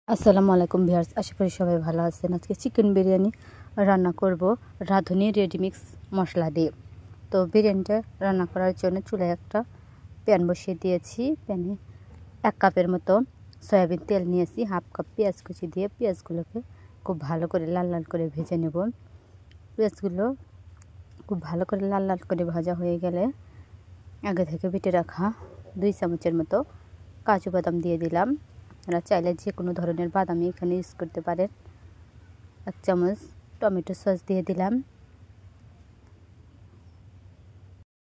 আসসালামু আলাইকুম ভিউয়ার্স, আশা করি সবাই ভালো আছেন। আজকে চিকেন বিরিয়ানি রান্না করব রাঁধুনি রেডিমিক্স মশলা দিয়ে। তো বিরিয়ানিটা রান্না করার জন্য চুলায় একটা প্যান বসিয়ে দিয়েছি। প্যানে 1 কাপের মতো সয়াবিন তেল নিয়েছি। হাফ কাপ পেঁয়াজ কুচি দিয়ে পেঁয়াজগুলোকে খুব ভালো করে লাল লাল করে ভেজে নেব। পেঁয়াজগুলো খুব ভালো করে লাল লাল করে ভাজা হয়ে গেলে আগে থেকে বেটে রাখা 2 চামচের মতো কাজু বাদাম দিয়ে দিলাম। আপনারা চাইলে যে কোনো ধরনের বাদামই এখানে ইউজ করতে পারেন। 1 চামচ টমেটো সস দিয়ে দিলাম।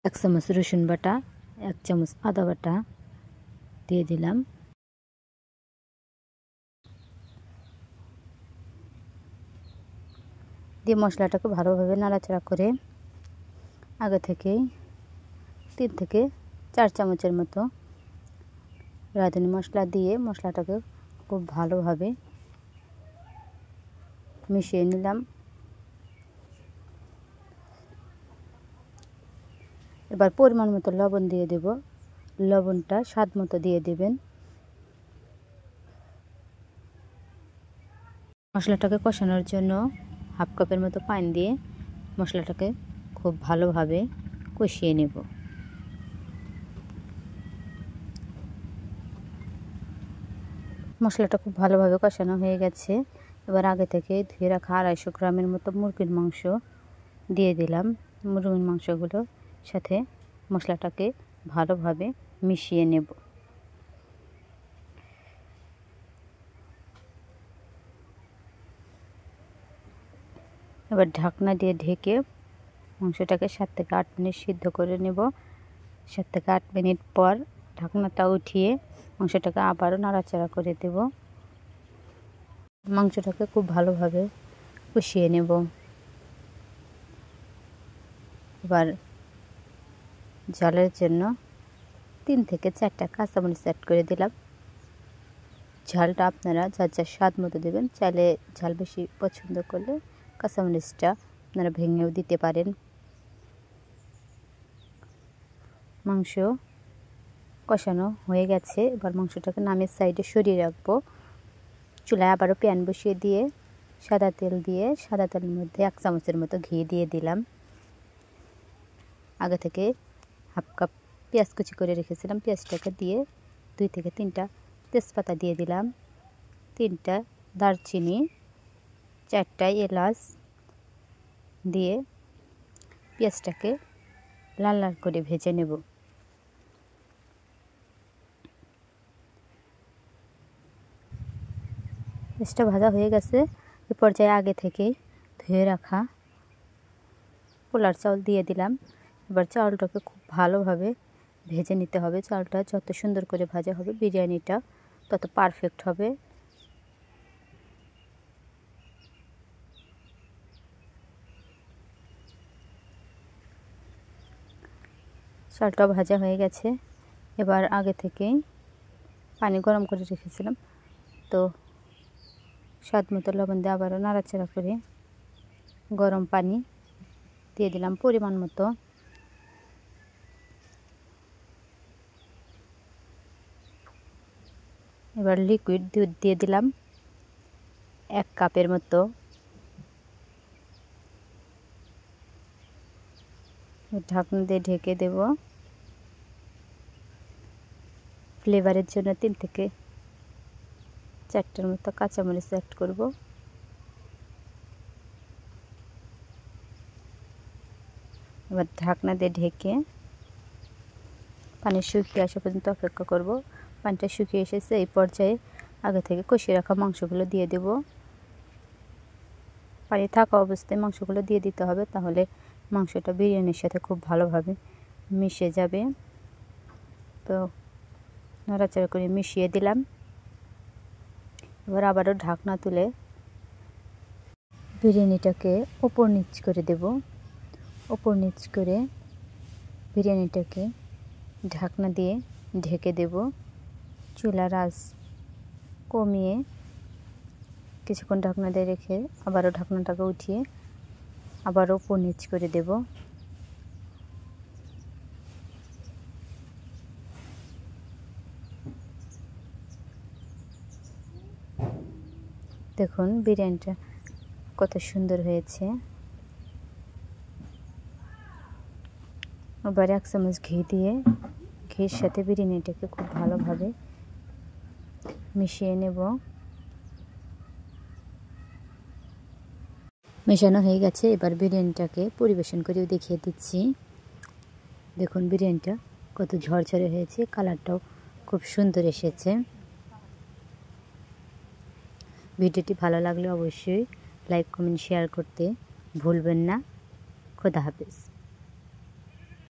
1 চামচ রসুন বাটা, 1 চামচ আদা বাটা দিয়ে দিলাম। দিয়ে মশলাটাকে ভালোভাবে নাড়াচাড়া করে আগে থেকেই 3 থেকে 4 চামচের মতো রাঁধুনি মশলা দিয়ে মশলাটাকে খুব ভালোভাবে মিশিয়ে নিলাম। এবার পরিমাণ মতো লবণ দিয়ে দেব। লবণটা স্বাদ মতো দিয়ে দেবেন। মশলাটাকে কষানোর জন্য হাফ কাপের মতো পানি দিয়ে মশলাটাকে খুব ভালোভাবে কষিয়ে নেব। মশলাটা খুব ভালোভাবে কষানো হয়ে গেছে। এবার আগে থেকে ধুয়ে রাখা 250 গ্রামের মতো মুরগির মাংস দিয়ে দিলাম। মুরগির মাংসগুলো সাথে মশলাটাকে ভালোভাবে মিশিয়ে নেব। এবার ঢাকনা দিয়ে ঢেকে মাংসটাকে 7 থেকে 8 মিনিট সিদ্ধ করে নেব। 7 থেকে 8 মিনিট পর ঢাকনাটা উঠিয়ে মাংসটাকে আবারও নাড়াচাড়া করে দেব। মাংসটাকে খুব ভালোভাবে কষিয়ে নেব। এবার ঝালের জন্য 3 থেকে 4টা কাঁচামরিচ অ্যাড করে দিলাম। ঝালটা আপনারা যার যার স্বাদ মতো দেবেন। চাইলে ঝাল বেশি পছন্দ করলে কাঁচামরিচটা আপনারা ভেঙেও দিতে পারেন। মাংস কষানো হয়ে গেছে। এবার মাংসটাকে নামের সাইডে সরিয়ে রাখবো। চুলায় আবারও প্যান বসিয়ে দিয়ে সাদা তেলের মধ্যে 1 চামচের মতো ঘি দিয়ে দিলাম। আগে থেকে হাফ কাপ পেঁয়াজ কুচি করে রেখেছিলাম। পেঁয়াজটাকে দিয়ে 2 থেকে 3টা তেজপাতা দিয়ে দিলাম। 3টা দারচিনি, 4টা এলাচ দিয়ে পেঁয়াজটাকে লাল লাল করে ভেজে নেব। পেঁয়াজটা ভাজা হয়ে গেছে। এ পর্যায়ে আগে থেকে ধুয়ে রাখা পোলার চাউল দিয়ে দিলাম। এবার চাউলটাকে খুব ভালোভাবে ভেজে নিতে হবে। চাউলটা যত সুন্দর করে ভাজা হবে বিরিয়ানিটা তত পারফেক্ট হবে। চালটা ভাজা হয়ে গেছে। এবার আগে থেকেই পানি গরম করে রেখেছিলাম, তো স্বাদ মতো লবণ দিয়ে আবারও নাড়াচাড়া করে গরম পানি দিয়ে দিলাম পরিমাণ মতো। এবার লিকুইড দুধ দিয়ে দিলাম 1 কাপের মতো। ঢাকনা দিয়ে ঢেকে দেব। ফ্লেভারের জন্য 3 থেকে 4টার মতো কাঁচামরিচ অ্যাড করব। এবার ঢাকনা দিয়ে ঢেকে পানি শুকিয়ে আসা পর্যন্ত অপেক্ষা করব। পানিটা শুকিয়ে এসেছে। এই পর্যায়ে আগে থেকে কষিয়ে রাখা মাংসগুলো দিয়ে দেব। পানি থাকা অবস্থায় মাংসগুলো দিয়ে দিতে হবে, তাহলে মাংসটা বিরিয়ানির সাথে খুব ভালোভাবে মিশে যাবে। তো নাড়াচাড়া করে মিশিয়ে দিলাম। এবার আবারও ঢাকনা তুলে বিরিয়ানিটাকে ওপর নিচ করে দেব। ওপর নিচ করে বিরিয়ানিটাকে ঢাকনা দিয়ে ঢেকে দেব। চুলার আঁচ কমিয়ে কিছুক্ষণ ঢাকনা দিয়ে রেখে আবারও ঢাকনাটাকে উঠিয়ে আবারও ওপর নিচ করে দেব। দেখুন বিরিয়ানিটা কত সুন্দর হয়েছে। এবার 1 চামচ ঘি দিয়ে ঘির সাথে বিরিয়ানিটাকে খুব ভালোভাবে মিশিয়ে নেব। মেশানো হয়ে গেছে, এবার বিরিয়ানিটাকে পরিবেশন করেও দেখিয়ে দিচ্ছি। দেখুন বিরিয়ানিটা কত ঝরঝরে হয়েছে, কালারটাও খুব সুন্দর এসেছে। ভিডিওটি ভালো লাগলে অবশ্যই লাইক, কমেন্ট, শেয়ার করতে ভুলবেন না। খোদা হাফেজ।